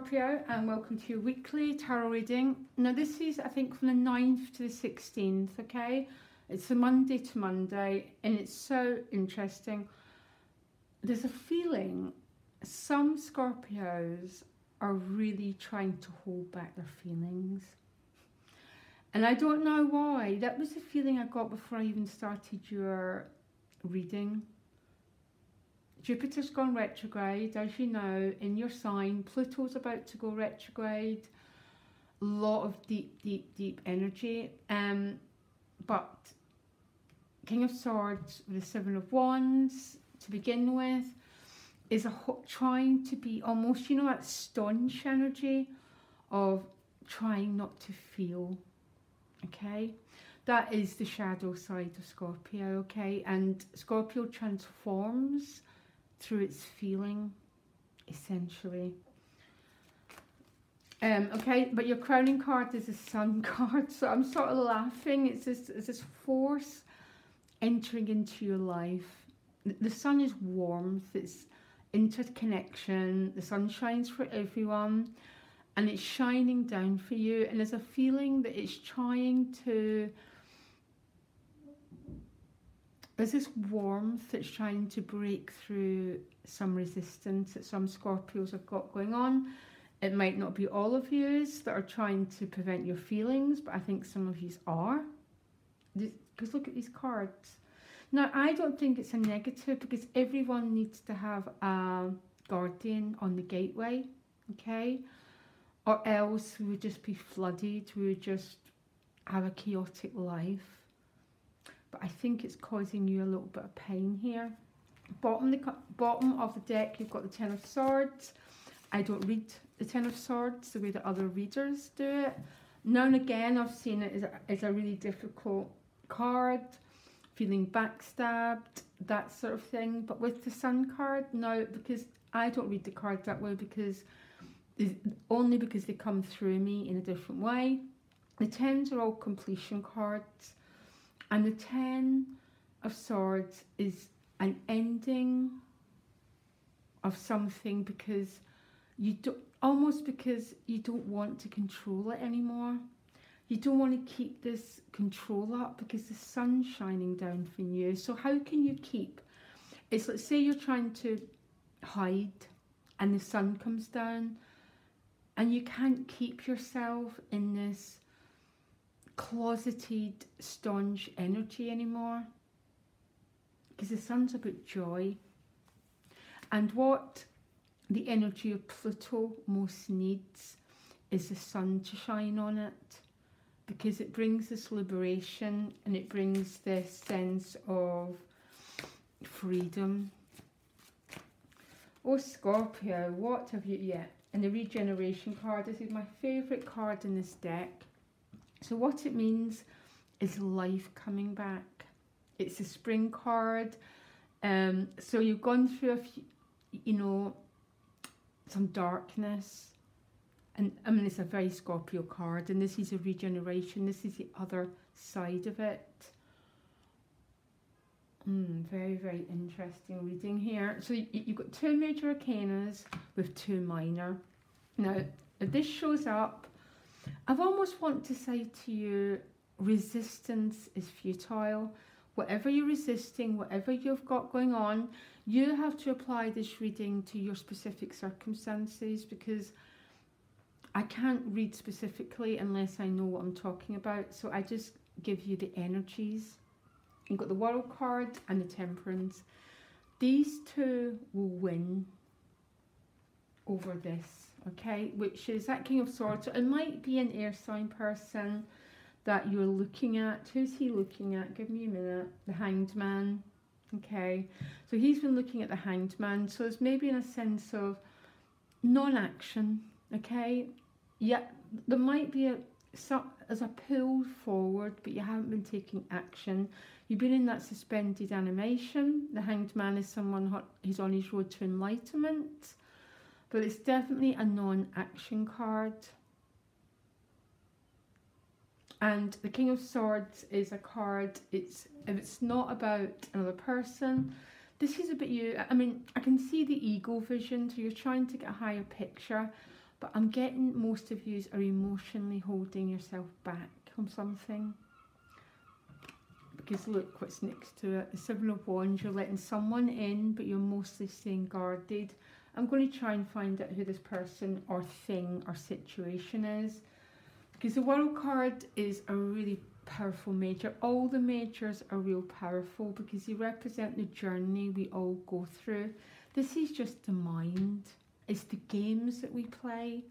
Scorpio, and welcome to your weekly tarot reading. Now this is, I think, from the 9th to the 16th, okay? It's a Monday to Monday, and it's so interesting. There's a feeling some Scorpios are really trying to hold back their feelings. And I don't know why. That was the feeling I got before I even started your reading. Jupiter's gone retrograde, as you know, in your sign. Pluto's about to go retrograde. A lot of deep energy. But King of Swords with the Seven of Wands, to begin with, is trying to be almost, you know, that staunch energy of trying not to feel, okay? That is the shadow side of Scorpio, okay? And Scorpio transforms through its feeling, essentially. Okay, but your crowning card is a Sun card, so I'm sort of laughing. It's this force entering into your life. The Sun is warmth, it's interconnection, the sun shines for everyone, and it's shining down for you, and there's a feeling that it's trying to, there's this warmth that's trying to break through some resistance that some Scorpios have got going on. It might not be all of yous that are trying to prevent your feelings, but I think some of yous are. Because look at these cards. Now, I don't think it's a negative, because everyone needs to have a guardian on the gateway, okay? Or else we would just be flooded, we would just have a chaotic life. But I think it's causing you a little bit of pain here. Bottom of the deck, you've got the Ten of Swords. I don't read the Ten of Swords the way that other readers do it. Now and again, I've seen it as a really difficult card, feeling backstabbed, that sort of thing. But with the Sun card, no, because I don't read the card that way, only because they come through me in a different way. The Tens are all completion cards. And the Ten of Swords is an ending of something, because you don't, almost because you don't want to control it anymore. You don't want to keep this control up because the sun's shining down from you. So how can you keep, it's like, say you're trying to hide and the sun comes down and you can't keep yourself in this closeted, staunch energy anymore, because the sun's about joy. And what the energy of Pluto most needs is the sun to shine on it, because it brings this liberation and it brings this sense of freedom. Oh, Scorpio, what have you yet? And the regeneration card, this is my favourite card in this deck. So what it means is life coming back. It's a spring card. So you've gone through a few, you know, some darkness. And I mean, it's a very Scorpio card. And this is a regeneration. This is the other side of it. Very, very interesting reading here. So you've got two major arcanas with two minor. Now, if this shows up, I've almost want to say to you, resistance is futile. Whatever you're resisting, whatever you've got going on, you have to apply this reading to your specific circumstances, because I can't read specifically unless I know what I'm talking about. So I just give you the energies. You've got the World card and the Temperance. These two will win over this. Okay, which is that King of Swords. So it might be an air sign person that you're looking at. Who's he looking at? Give me a minute. The Hanged Man. Okay, so he's been looking at the Hanged Man. So it's maybe in a sense of non-action. Okay, yeah, there might be as a pull forward, but you haven't been taking action. You've been in that suspended animation. The Hanged Man is someone who's on his road to enlightenment. But it's definitely a non-action card. And the King of Swords is a card, if it's not about another person, this is about you. I mean, I can see the ego vision, so you're trying to get a higher picture. But I'm getting most of you are emotionally holding yourself back from something. Because look what's next to it. The Seven of Wands, you're letting someone in, but you're mostly staying guarded. I'm going to try and find out who this person or thing or situation is. Because the World card is a really powerful major. All the majors are real powerful because they represent the journey we all go through. This is just the mind. It's the games that we play,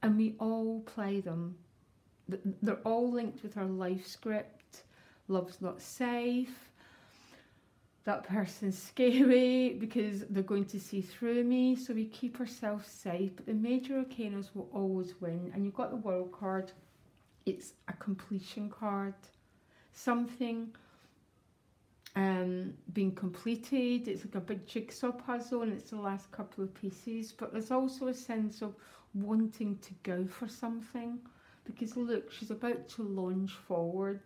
and we all play them. They're all linked with our life script. Love's not safe. That person's scary because they're going to see through me. So we keep ourselves safe. But the major arcanas will always win. And you've got the World card. It's a completion card. Something being completed. It's like a big jigsaw puzzle and it's the last couple of pieces. But there's also a sense of wanting to go for something. Because look, she's about to launch forward.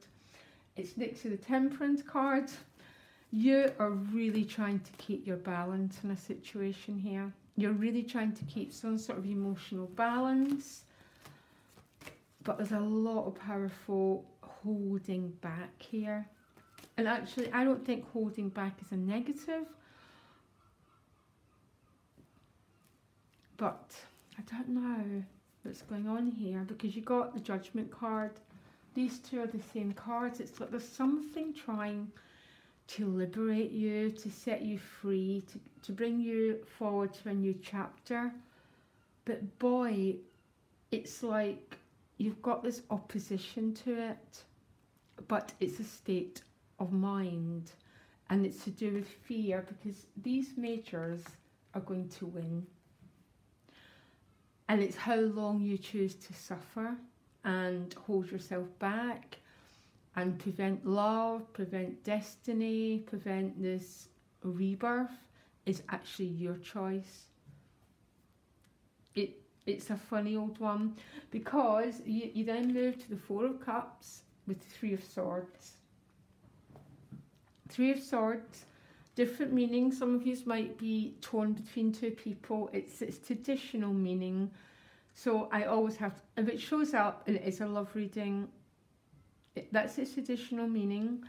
It's next to the Temperance card. You are really trying to keep your balance in a situation here. You're really trying to keep some sort of emotional balance. But there's a lot of powerful holding back here. And actually, I don't think holding back is a negative. But I don't know what's going on here. Because you got the Judgment card. These two are the same cards. It's like there's something trying to liberate you, to set you free, to bring you forward to a new chapter. But boy, it's like you've got this opposition to it, but it's a state of mind, and it's to do with fear, because these majors are going to win. And it's how long you choose to suffer and hold yourself back and prevent love, prevent destiny, prevent this rebirth is actually your choice. It's a funny old one, because you then move to the Four of Cups with the Three of Swords. Three of Swords, different meanings. Some of you might be torn between two people. It's traditional meaning. So I always have, if it shows up and it is a love reading, that's its traditional meaning.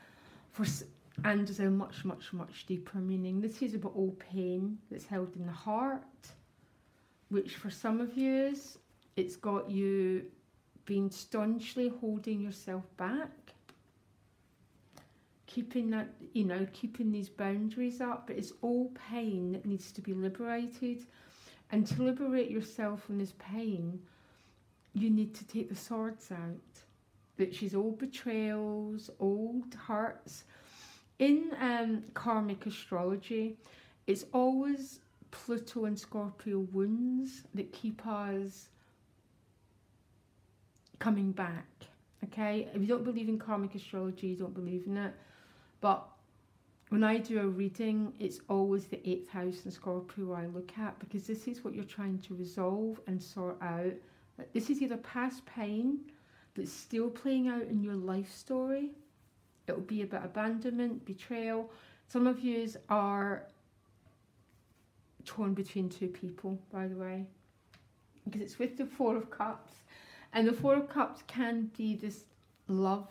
And there's a much, much, much deeper meaning. This is about all pain that's held in the heart, which for some of you, it's got you being staunchly holding yourself back, keeping that, you know, keeping these boundaries up. But it's all pain that needs to be liberated. And to liberate yourself from this pain, you need to take the swords out. Which is old betrayals, old hurts. In karmic astrology, it's always Pluto and Scorpio wounds that keep us coming back. Okay, if you don't believe in karmic astrology, you don't believe in it. But when I do a reading, it's always the 8th house in Scorpio I look at, because this is what you're trying to resolve and sort out. This is either past pain that's still playing out in your life story. It'll be about abandonment, betrayal. Some of you are torn between two people, by the way, because it's with the Four of Cups. And the Four of Cups can be this love,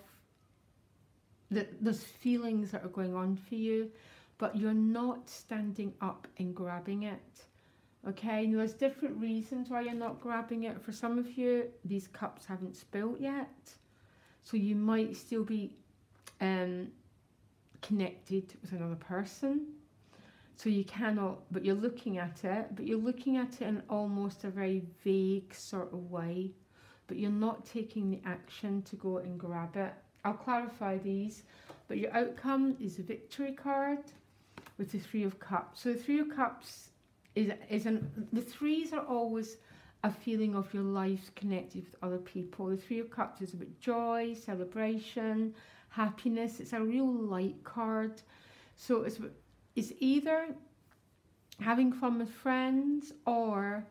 there's feelings that are going on for you, but you're not standing up and grabbing it. Okay, now there's different reasons why you're not grabbing it. For some of you, these cups haven't spilt yet. So you might still be connected with another person. So you cannot, but you're looking at it, but you're looking at it in almost a very vague sort of way. But you're not taking the action to go and grab it. I'll clarify these. But your outcome is a victory card with the Three of Cups. So the Three of Cups the threes are always a feeling of your life connected with other people. The Three of Cups is about joy, celebration, happiness. It's a real light card. So it's either having fun with friends, or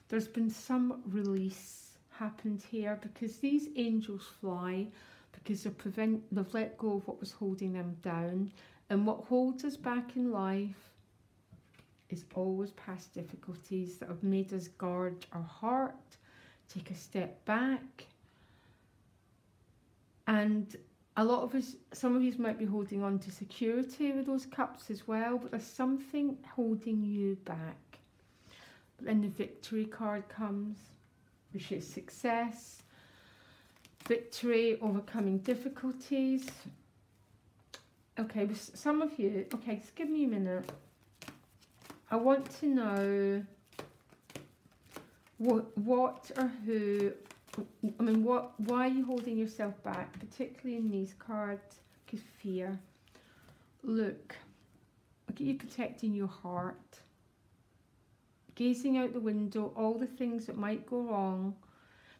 there's been some release happened here, because these angels fly because they've let go of what was holding them down. And what holds us back in life is always past difficulties that have made us guard our heart, take a step back. And a lot of us, some of you might be holding on to security with those cups as well, but there's something holding you back. But then the victory card comes, which is success, victory, overcoming difficulties. Okay, with some of you, okay, just give me a minute. I want to know what or who, I mean, why are you holding yourself back, particularly in these cards? Because fear. Look at you protecting your heart, gazing out the window, all the things that might go wrong.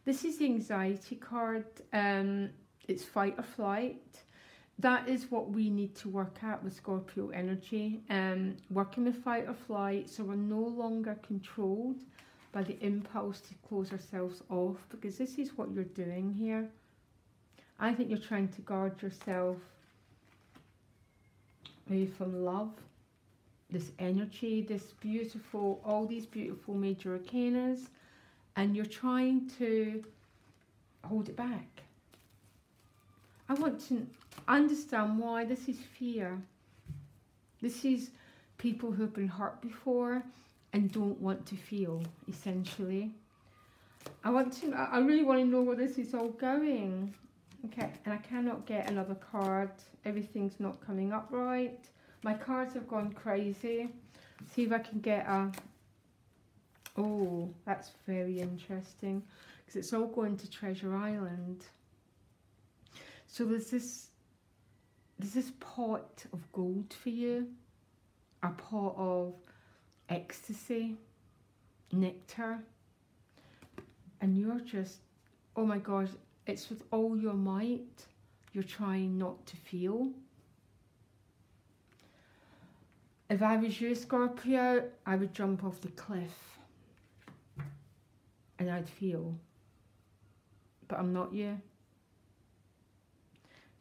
This is the anxiety card. It's fight or flight. That is what we need to work at with Scorpio energy. Working with fight or flight, so we're no longer controlled by the impulse to close ourselves off, because this is what you're doing here. I think you're trying to guard yourself maybe from love, this energy, this beautiful, all these beautiful major arcanas, and you're trying to hold it back. I want to understand why. This is fear. This is people who have been hurt before and don't want to feel, essentially. I really want to know where this is all going. Okay, and I cannot get another card. Everything's not coming up right. My cards have gone crazy. See if I can get a... Oh, that's very interesting, because it's all going to Treasure Island. So there's this pot of gold for you, a pot of ecstasy, nectar, and you're just, oh my gosh, it's with all your might, you're trying not to feel. If I was you, Scorpio, I would jump off the cliff and I'd feel, but I'm not you.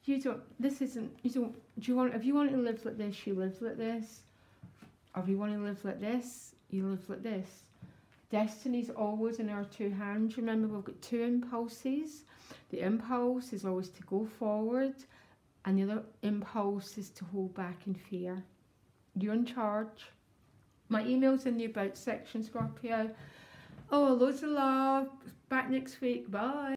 You don't, this isn't, you don't, do you want, if you want to live like this, you live like this. Or if you want to live like this, you live like this. Destiny's always in our two hands. Remember, we've got two impulses. The impulse is always to go forward, and the other impulse is to hold back in fear. You're in charge. My email's in the About section, Scorpio. Oh, loads of love. Back next week. Bye.